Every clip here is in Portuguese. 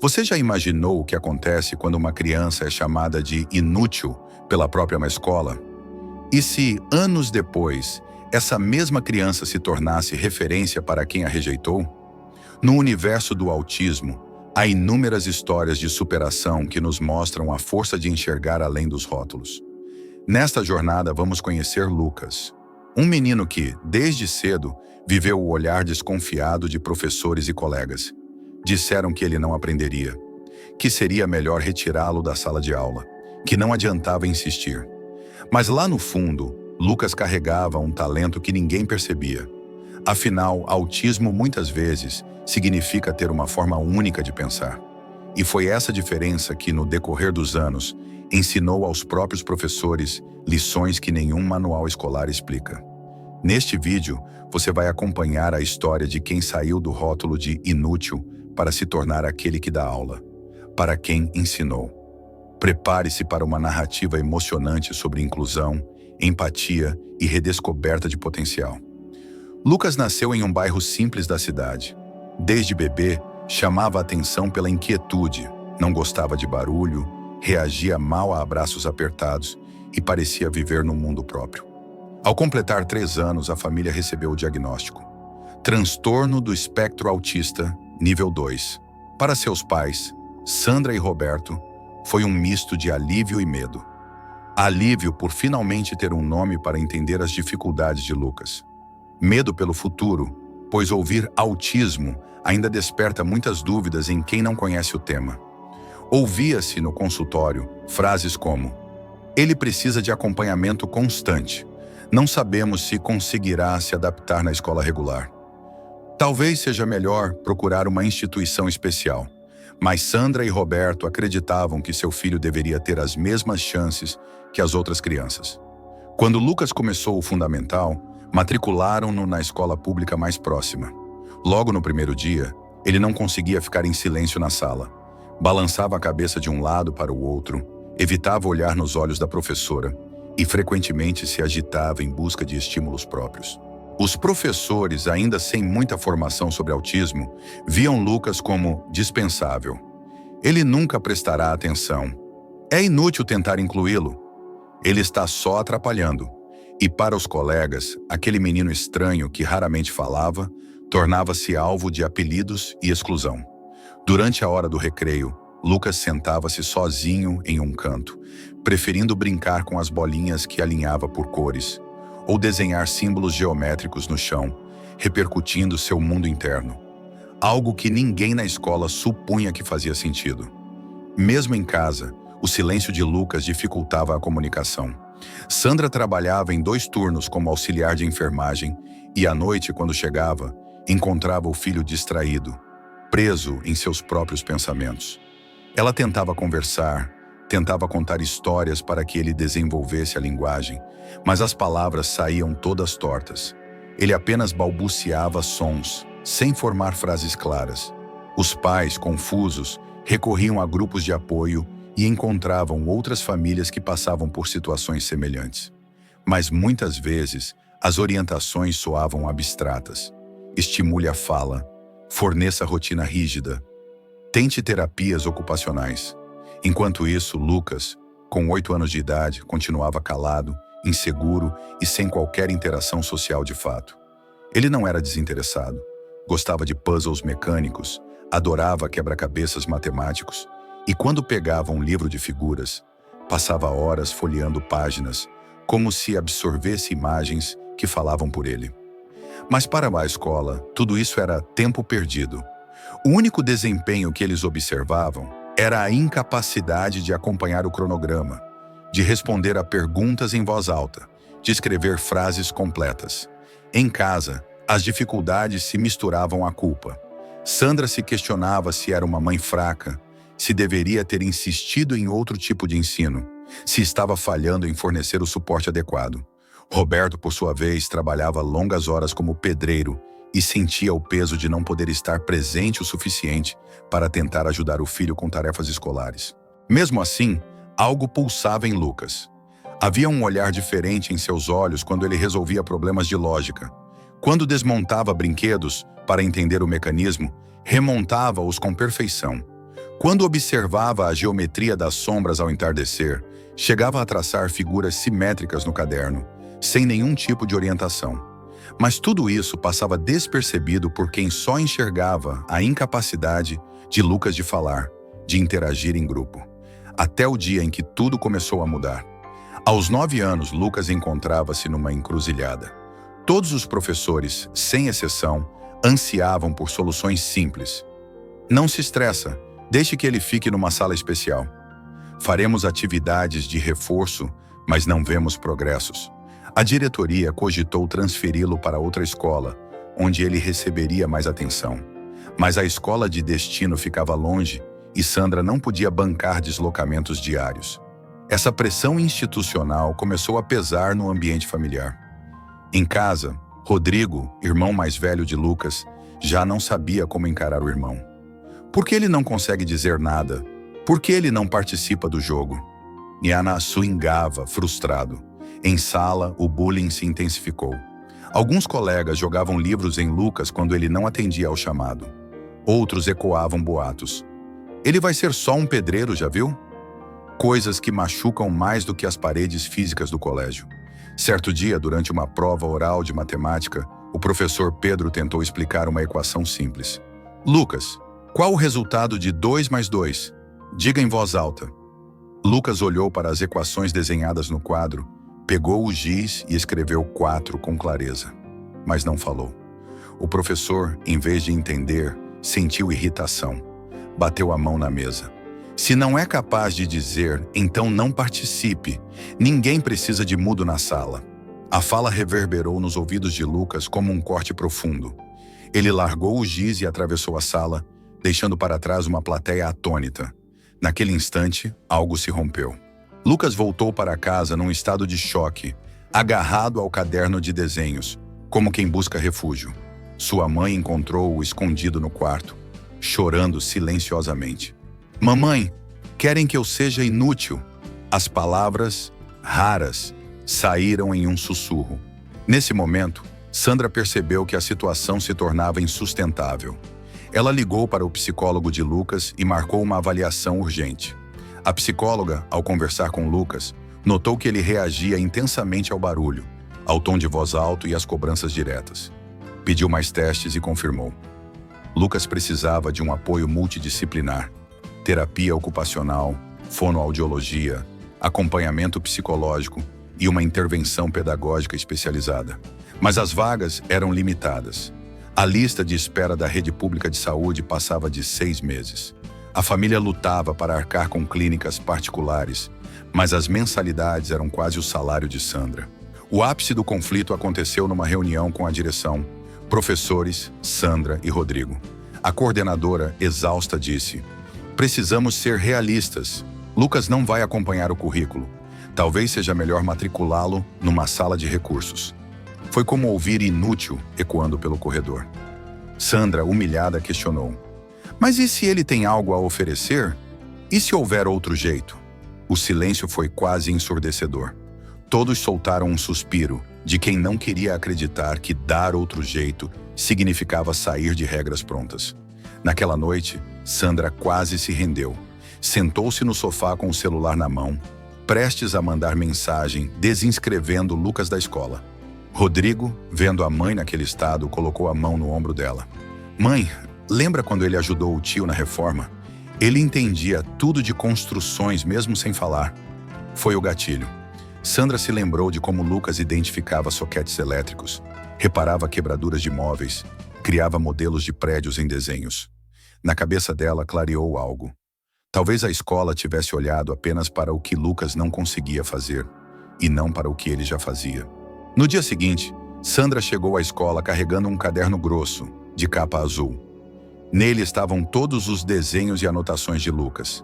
Você já imaginou o que acontece quando uma criança é chamada de inútil pela própria escola? E se, anos depois, essa mesma criança se tornasse referência para quem a rejeitou? No universo do autismo, há inúmeras histórias de superação que nos mostram a força de enxergar além dos rótulos. Nesta jornada, vamos conhecer Lucas, um menino que, desde cedo, viveu o olhar desconfiado de professores e colegas. Disseram que ele não aprenderia, que seria melhor retirá-lo da sala de aula, que não adiantava insistir. Mas lá no fundo, Lucas carregava um talento que ninguém percebia. Afinal, autismo muitas vezes significa ter uma forma única de pensar. E foi essa diferença que, no decorrer dos anos, ensinou aos próprios professores lições que nenhum manual escolar explica. Neste vídeo, você vai acompanhar a história de quem saiu do rótulo de inútil para se tornar aquele que dá aula, para quem ensinou. Prepare-se para uma narrativa emocionante sobre inclusão, empatia e redescoberta de potencial. Lucas nasceu em um bairro simples da cidade. Desde bebê, chamava a atenção pela inquietude, não gostava de barulho, reagia mal a abraços apertados e parecia viver num mundo próprio. Ao completar 3 anos, a família recebeu o diagnóstico: transtorno do espectro autista, nível 2. Para seus pais, Sandra e Roberto, foi um misto de alívio e medo. Alívio por finalmente ter um nome para entender as dificuldades de Lucas. Medo pelo futuro, pois ouvir autismo ainda desperta muitas dúvidas em quem não conhece o tema. Ouvia-se no consultório frases como: ele precisa de acompanhamento constante. Não sabemos se conseguirá se adaptar na escola regular. Talvez seja melhor procurar uma instituição especial, mas Sandra e Roberto acreditavam que seu filho deveria ter as mesmas chances que as outras crianças. Quando Lucas começou o fundamental, matricularam-no na escola pública mais próxima. Logo no primeiro dia, ele não conseguia ficar em silêncio na sala. Balançava a cabeça de um lado para o outro, evitava olhar nos olhos da professora e frequentemente se agitava em busca de estímulos próprios. Os professores, ainda sem muita formação sobre autismo, viam Lucas como dispensável. Ele nunca prestará atenção. É inútil tentar incluí-lo. Ele está só atrapalhando. E para os colegas, aquele menino estranho que raramente falava, tornava-se alvo de apelidos e exclusão. Durante a hora do recreio, Lucas sentava-se sozinho em um canto, preferindo brincar com as bolinhas que alinhava por cores, ou desenhar símbolos geométricos no chão, repercutindo seu mundo interno. Algo que ninguém na escola supunha que fazia sentido. Mesmo em casa, o silêncio de Lucas dificultava a comunicação. Sandra trabalhava em 2 turnos como auxiliar de enfermagem e à noite, quando chegava, encontrava o filho distraído, preso em seus próprios pensamentos. Ela tentava conversar, tentava contar histórias para que ele desenvolvesse a linguagem, mas as palavras saíam todas tortas. Ele apenas balbuciava sons, sem formar frases claras. Os pais, confusos, recorriam a grupos de apoio e encontravam outras famílias que passavam por situações semelhantes. Mas muitas vezes, as orientações soavam abstratas. Estimule a fala, forneça rotina rígida, tente terapias ocupacionais. Enquanto isso, Lucas, com 8 anos de idade, continuava calado, inseguro e sem qualquer interação social de fato. Ele não era desinteressado. Gostava de puzzles mecânicos, adorava quebra-cabeças matemáticos e, quando pegava um livro de figuras, passava horas folheando páginas, como se absorvesse imagens que falavam por ele. Mas para a escola, tudo isso era tempo perdido. O único desempenho que eles observavam era a incapacidade de acompanhar o cronograma, de responder a perguntas em voz alta, de escrever frases completas. Em casa, as dificuldades se misturavam à culpa. Sandra se questionava se era uma mãe fraca, se deveria ter insistido em outro tipo de ensino, se estava falhando em fornecer o suporte adequado. Roberto, por sua vez, trabalhava longas horas como pedreiro e sentia o peso de não poder estar presente o suficiente para tentar ajudar o filho com tarefas escolares. Mesmo assim, algo pulsava em Lucas. Havia um olhar diferente em seus olhos quando ele resolvia problemas de lógica. Quando desmontava brinquedos para entender o mecanismo, remontava-os com perfeição. Quando observava a geometria das sombras ao entardecer, chegava a traçar figuras simétricas no caderno, sem nenhum tipo de orientação. Mas tudo isso passava despercebido por quem só enxergava a incapacidade de Lucas de falar, de interagir em grupo. Até o dia em que tudo começou a mudar. Aos 9 anos, Lucas encontrava-se numa encruzilhada. Todos os professores, sem exceção, ansiavam por soluções simples. Não se estressa, deixe que ele fique numa sala especial. Faremos atividades de reforço, mas não vemos progressos. A diretoria cogitou transferi-lo para outra escola, onde ele receberia mais atenção. Mas a escola de destino ficava longe e Sandra não podia bancar deslocamentos diários. Essa pressão institucional começou a pesar no ambiente familiar. Em casa, Rodrigo, irmão mais velho de Lucas, já não sabia como encarar o irmão. Por que ele não consegue dizer nada? Por que ele não participa do jogo? Niana swingava, frustrado. Em sala, o bullying se intensificou. Alguns colegas jogavam livros em Lucas quando ele não atendia ao chamado. Outros ecoavam boatos. Ele vai ser só um pedreiro, já viu? Coisas que machucam mais do que as paredes físicas do colégio. Certo dia, durante uma prova oral de matemática, o professor Pedro tentou explicar uma equação simples. Lucas, qual o resultado de 2 mais 2? Diga em voz alta. Lucas olhou para as equações desenhadas no quadro, pegou o giz e escreveu 4 com clareza, mas não falou. O professor, em vez de entender, sentiu irritação. Bateu a mão na mesa. Se não é capaz de dizer, então não participe. Ninguém precisa de mudo na sala. A fala reverberou nos ouvidos de Lucas como um corte profundo. Ele largou o giz e atravessou a sala, deixando para trás uma plateia atônita. Naquele instante, algo se rompeu. Lucas voltou para casa num estado de choque, agarrado ao caderno de desenhos, como quem busca refúgio. Sua mãe encontrou-o escondido no quarto, chorando silenciosamente. Mamãe, querem que eu seja inútil? As palavras, raras, saíram em um sussurro. Nesse momento, Sandra percebeu que a situação se tornava insustentável. Ela ligou para o psicólogo de Lucas e marcou uma avaliação urgente. A psicóloga, ao conversar com Lucas, notou que ele reagia intensamente ao barulho, ao tom de voz alto e às cobranças diretas. Pediu mais testes e confirmou. Lucas precisava de um apoio multidisciplinar, terapia ocupacional, fonoaudiologia, acompanhamento psicológico e uma intervenção pedagógica especializada. Mas as vagas eram limitadas. A lista de espera da rede pública de saúde passava de 6 meses. A família lutava para arcar com clínicas particulares, mas as mensalidades eram quase o salário de Sandra. O ápice do conflito aconteceu numa reunião com a direção, professores, Sandra e Rodrigo. A coordenadora, exausta, disse: "Precisamos ser realistas. Lucas não vai acompanhar o currículo. Talvez seja melhor matriculá-lo numa sala de recursos." Foi como ouvir inútil ecoando pelo corredor. Sandra, humilhada, questionou: "Mas e se ele tem algo a oferecer? E se houver outro jeito?" O silêncio foi quase ensurdecedor. Todos soltaram um suspiro, de quem não queria acreditar que dar outro jeito significava sair de regras prontas. Naquela noite, Sandra quase se rendeu. Sentou-se no sofá com o celular na mão, prestes a mandar mensagem desinscrevendo Lucas da escola. Rodrigo, vendo a mãe naquele estado, colocou a mão no ombro dela. "Mãe, lembra quando ele ajudou o tio na reforma? Ele entendia tudo de construções mesmo sem falar." Foi o gatilho. Sandra se lembrou de como Lucas identificava soquetes elétricos, reparava quebraduras de móveis, criava modelos de prédios em desenhos. Na cabeça dela clareou algo. Talvez a escola tivesse olhado apenas para o que Lucas não conseguia fazer, e não para o que ele já fazia. No dia seguinte, Sandra chegou à escola carregando um caderno grosso, de capa azul. Nele estavam todos os desenhos e anotações de Lucas.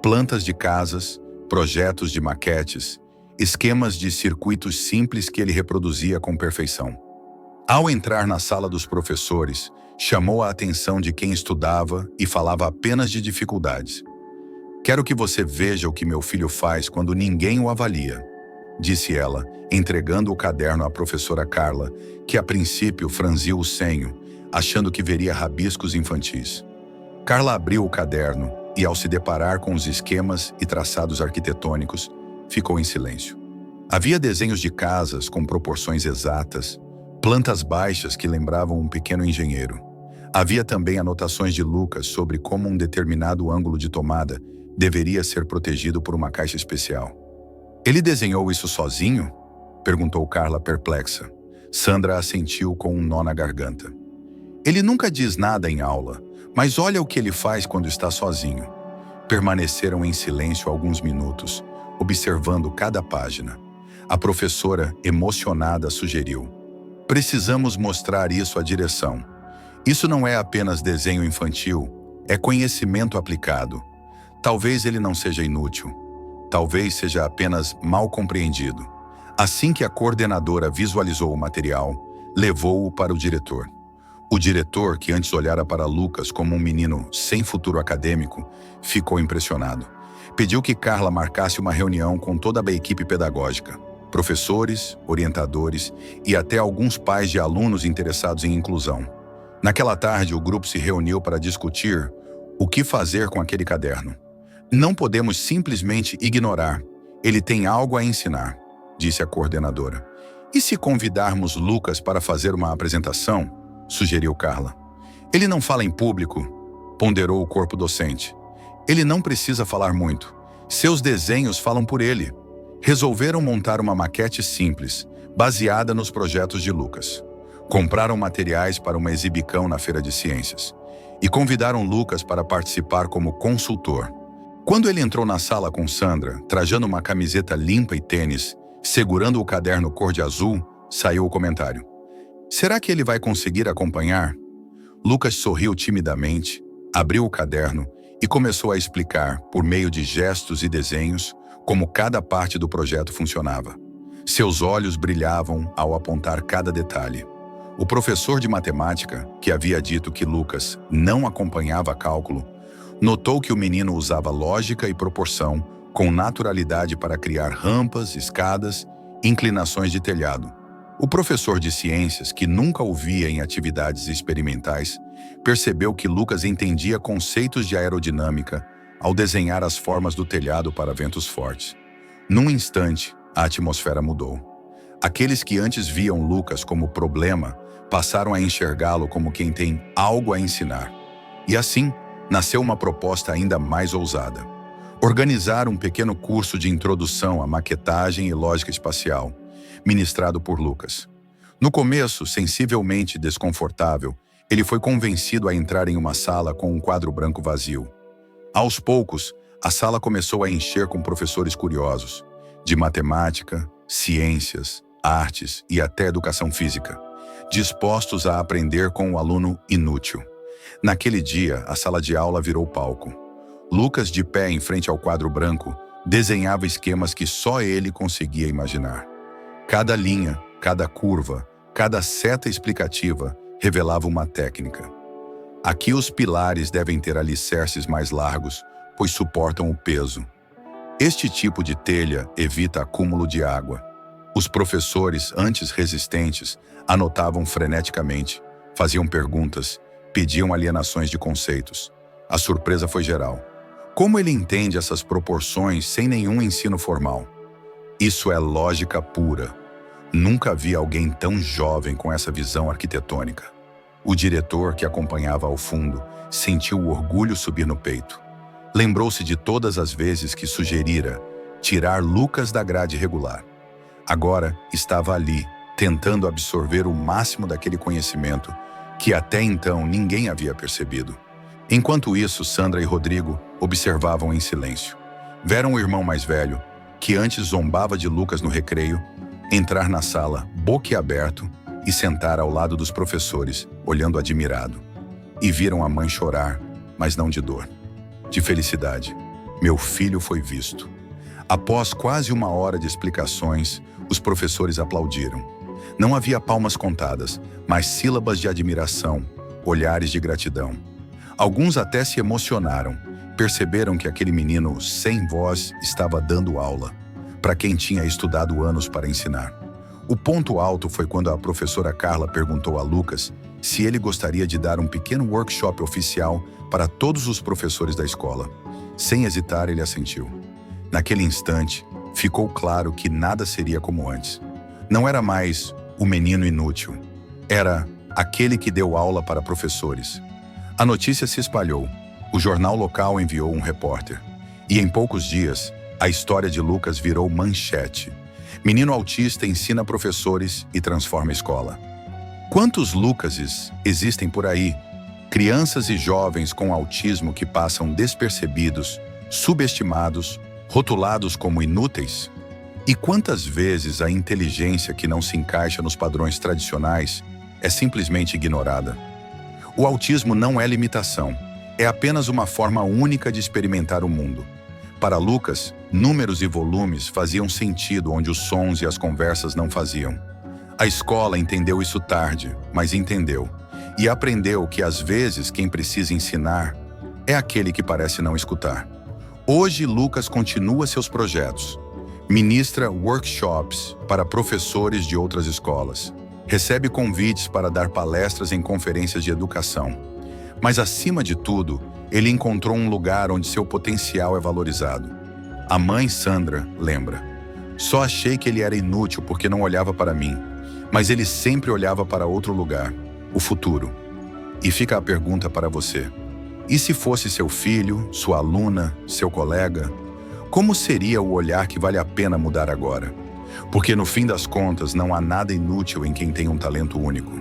Plantas de casas, projetos de maquetes, esquemas de circuitos simples que ele reproduzia com perfeição. Ao entrar na sala dos professores, chamou a atenção de quem estudava e falava apenas de dificuldades. "Quero que você veja o que meu filho faz quando ninguém o avalia", disse ela, entregando o caderno à professora Carla, que a princípio franziu o senho, achando que veria rabiscos infantis. Carla abriu o caderno e, ao se deparar com os esquemas e traçados arquitetônicos, ficou em silêncio. Havia desenhos de casas com proporções exatas, plantas baixas que lembravam um pequeno engenheiro. Havia também anotações de Lucas sobre como um determinado ângulo de tomada deveria ser protegido por uma caixa especial. "Ele desenhou isso sozinho?" perguntou Carla perplexa. Sandra assentiu com um nó na garganta. "Ele nunca diz nada em aula, mas olha o que ele faz quando está sozinho." Permaneceram em silêncio alguns minutos, observando cada página. A professora, emocionada, sugeriu: "Precisamos mostrar isso à direção. Isso não é apenas desenho infantil, é conhecimento aplicado. Talvez ele não seja inútil. Talvez seja apenas mal compreendido." Assim que a coordenadora visualizou o material, levou-o para o diretor. O diretor, que antes olhara para Lucas como um menino sem futuro acadêmico, ficou impressionado. Pediu que Carla marcasse uma reunião com toda a equipe pedagógica, professores, orientadores e até alguns pais de alunos interessados em inclusão. Naquela tarde, o grupo se reuniu para discutir o que fazer com aquele caderno. "Não podemos simplesmente ignorar. Ele tem algo a ensinar", disse a coordenadora. "E se convidarmos Lucas para fazer uma apresentação?" sugeriu Carla. "Ele não fala em público", ponderou o corpo docente. "Ele não precisa falar muito. Seus desenhos falam por ele." Resolveram montar uma maquete simples, baseada nos projetos de Lucas. Compraram materiais para uma exibicão na Feira de Ciências e convidaram Lucas para participar como consultor. Quando ele entrou na sala com Sandra, trajando uma camiseta limpa e tênis, segurando o caderno cor de azul, saiu o comentário: "Será que ele vai conseguir acompanhar?" Lucas sorriu timidamente, abriu o caderno e começou a explicar, por meio de gestos e desenhos, como cada parte do projeto funcionava. Seus olhos brilhavam ao apontar cada detalhe. O professor de matemática, que havia dito que Lucas não acompanhava cálculo, notou que o menino usava lógica e proporção com naturalidade para criar rampas, escadas, inclinações de telhado. O professor de ciências, que nunca o via em atividades experimentais, percebeu que Lucas entendia conceitos de aerodinâmica ao desenhar as formas do telhado para ventos fortes. Num instante, a atmosfera mudou. Aqueles que antes viam Lucas como problema passaram a enxergá-lo como quem tem algo a ensinar. E assim, nasceu uma proposta ainda mais ousada: organizar um pequeno curso de introdução à maquetagem e lógica espacial, ministrado por Lucas. No começo, sensivelmente desconfortável, ele foi convencido a entrar em uma sala com um quadro branco vazio. Aos poucos, a sala começou a encher com professores curiosos, de matemática, ciências, artes e até educação física, dispostos a aprender com o aluno inútil. Naquele dia, a sala de aula virou palco. Lucas, de pé em frente ao quadro branco, desenhava esquemas que só ele conseguia imaginar. Cada linha, cada curva, cada seta explicativa revelava uma técnica. Aqui os pilares devem ter alicerces mais largos, pois suportam o peso. Este tipo de telha evita acúmulo de água. Os professores, antes resistentes, anotavam freneticamente, faziam perguntas, pediam alienações de conceitos. A surpresa foi geral. Como ele entende essas proporções sem nenhum ensino formal? Isso é lógica pura. Nunca vi alguém tão jovem com essa visão arquitetônica. O diretor, que acompanhava ao fundo, sentiu o orgulho subir no peito. Lembrou-se de todas as vezes que sugerira tirar Lucas da grade regular. Agora estava ali, tentando absorver o máximo daquele conhecimento que até então ninguém havia percebido. Enquanto isso, Sandra e Rodrigo observavam em silêncio. Viram o irmão mais velho, que antes zombava de Lucas no recreio, entrar na sala, boquiaberto, e sentar ao lado dos professores, olhando admirado. E viram a mãe chorar, mas não de dor, de felicidade. Meu filho foi visto. Após quase 1 hora de explicações, os professores aplaudiram. Não havia palmas contadas, mas sílabas de admiração, olhares de gratidão. Alguns até se emocionaram, perceberam que aquele menino sem voz estava dando aula, para quem tinha estudado anos para ensinar. O ponto alto foi quando a professora Carla perguntou a Lucas se ele gostaria de dar um pequeno workshop oficial para todos os professores da escola. Sem hesitar, ele assentiu. Naquele instante, ficou claro que nada seria como antes. Não era mais o menino inútil. Era aquele que deu aula para professores. A notícia se espalhou. O jornal local enviou um repórter. E em poucos dias, a história de Lucas virou manchete. Menino autista ensina professores e transforma escola. Quantos Lucases existem por aí? Crianças e jovens com autismo que passam despercebidos, subestimados, rotulados como inúteis? E quantas vezes a inteligência que não se encaixa nos padrões tradicionais é simplesmente ignorada? O autismo não é limitação, é apenas uma forma única de experimentar o mundo. Para Lucas, números e volumes faziam sentido onde os sons e as conversas não faziam. A escola entendeu isso tarde, mas entendeu. E aprendeu que às vezes quem precisa ensinar é aquele que parece não escutar. Hoje, Lucas continua seus projetos. Ministra workshops para professores de outras escolas. Recebe convites para dar palestras em conferências de educação. Mas, acima de tudo, ele encontrou um lugar onde seu potencial é valorizado. A mãe Sandra lembra. Só achei que ele era inútil porque não olhava para mim, mas ele sempre olhava para outro lugar, o futuro. E fica a pergunta para você. E se fosse seu filho, sua aluna, seu colega? Como seria o olhar que vale a pena mudar agora? Porque no fim das contas não há nada inútil em quem tem um talento único.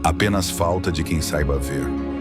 Apenas falta de quem saiba ver.